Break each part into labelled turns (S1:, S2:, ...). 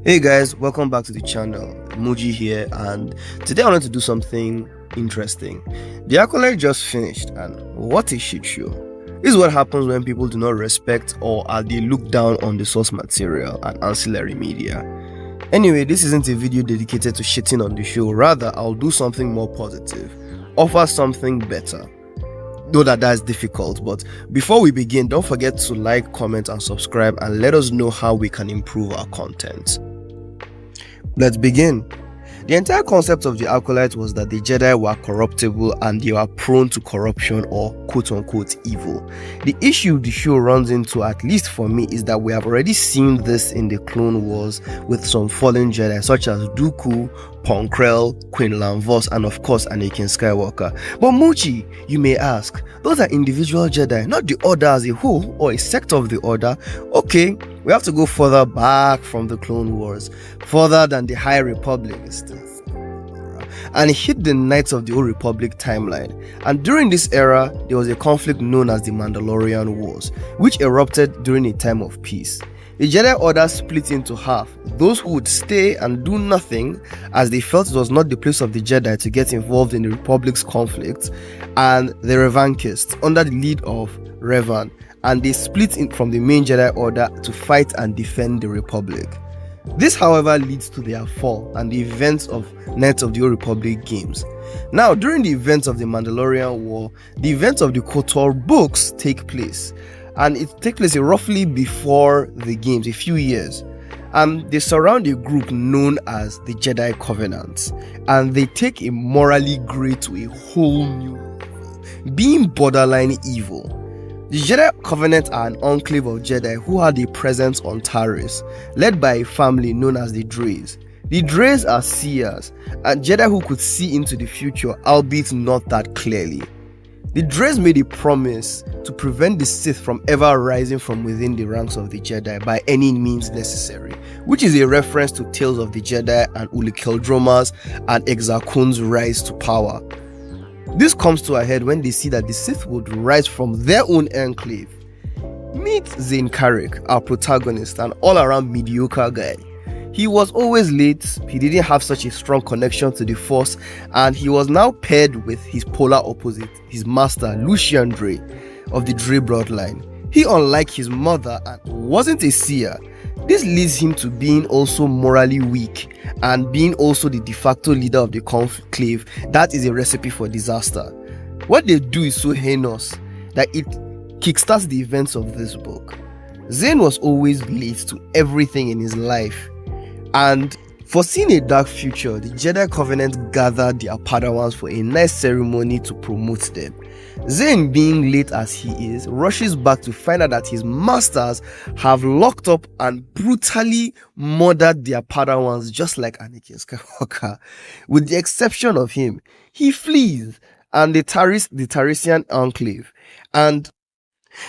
S1: Hey guys, welcome back to the channel. Muji here, and today I wanted to do something interesting. The Acolyte just finished, and what a shit show. This is what happens when people do not respect or they look down on the source material and ancillary media. Anyway, this isn't a video dedicated to shitting on the show, rather I'll do something more positive, offer something better. Know that is difficult, but before we begin, don't forget to like, comment and subscribe, and let us know how we can improve our content. Let's begin. The entire concept of the Acolyte was that the Jedi were corruptible and they were prone to corruption or quote-unquote evil. The issue the show runs into, at least for me, is that we have already seen this in the Clone Wars with some fallen Jedi such as Dooku, Ponkrell, Quinlan Vos, and of course Anakin Skywalker. But Muchi, you may ask, those are individual Jedi, not the Order as a whole or a sect of the Order. Okay, we have to go further back from the Clone Wars, further than the High Republic and hit the Knights of the Old Republic timeline. And during this era, there was a conflict known as the Mandalorian Wars, which erupted during a time of peace. The Jedi Order split into half, those who would stay and do nothing as they felt it was not the place of the Jedi to get involved in the Republic's conflict, and the Revanchists under the lead of Revan, and they split in from the main Jedi Order to fight and defend the Republic. This, however, leads to their fall and the events of Knights of the Old Republic games. Now, during the events of the Mandalorian War, the events of the Kotor books take place, and it takes place roughly before the games, a few years. And they surround a group known as the Jedi Covenant, and they take a morally grey to a whole new level, being borderline evil. The Jedi Covenant are an enclave of Jedi who had a presence on Taris, led by a family known as the Dreys. The Dreys are seers, and Jedi who could see into the future, albeit not that clearly. The Dreys made a promise to prevent the Sith from ever rising from within the ranks of the Jedi by any means necessary, which is a reference to Tales of the Jedi and Ulikeldroma's and Exar Kun's rise to power. This comes to a head when they see that the Sith would rise from their own enclave. Meet Zane Carrick, our protagonist, an all-around mediocre guy. He was always late, he didn't have such a strong connection to the Force, and he was now paired with his polar opposite, his master, Lucian Drey, of the Drey bloodline. He, unlike his mother, wasn't a seer. This leads him to being also morally weak and being also the de facto leader of the conclave. That is a recipe for disaster. What they do is so heinous that it kickstarts the events of this book. Zane was always late to everything in his life, and foreseeing a dark future, the Jedi Covenant gathered their Padawans for a nice ceremony to promote them. Zane, being late as he is, rushes back to find out that his masters have locked up and brutally murdered their Padawans just like Anakin Skywalker. With the exception of him, he flees and the Tarisian enclave, and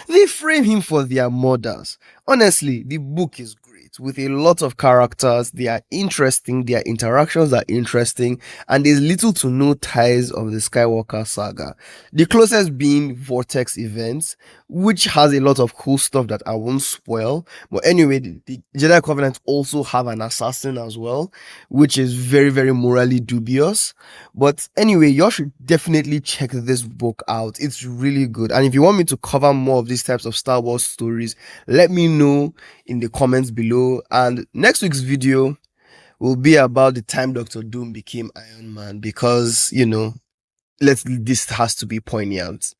S1: they frame him for their murders. Honestly, the book is great with a lot of characters. They are interesting, their interactions are interesting, and there's little to no ties of the Skywalker saga. The closest being Vortex events, which has a lot of cool stuff that I won't spoil. But anyway, the Jedi Covenant also have an assassin as well, which is very, very morally dubious. But anyway, you should definitely check this book out. It's really good. And if you want me to cover more of these types of Star Wars stories, let me know in the comments below. And next week's video will be about the time Dr. Doom became Iron Man, because, this has to be poignant.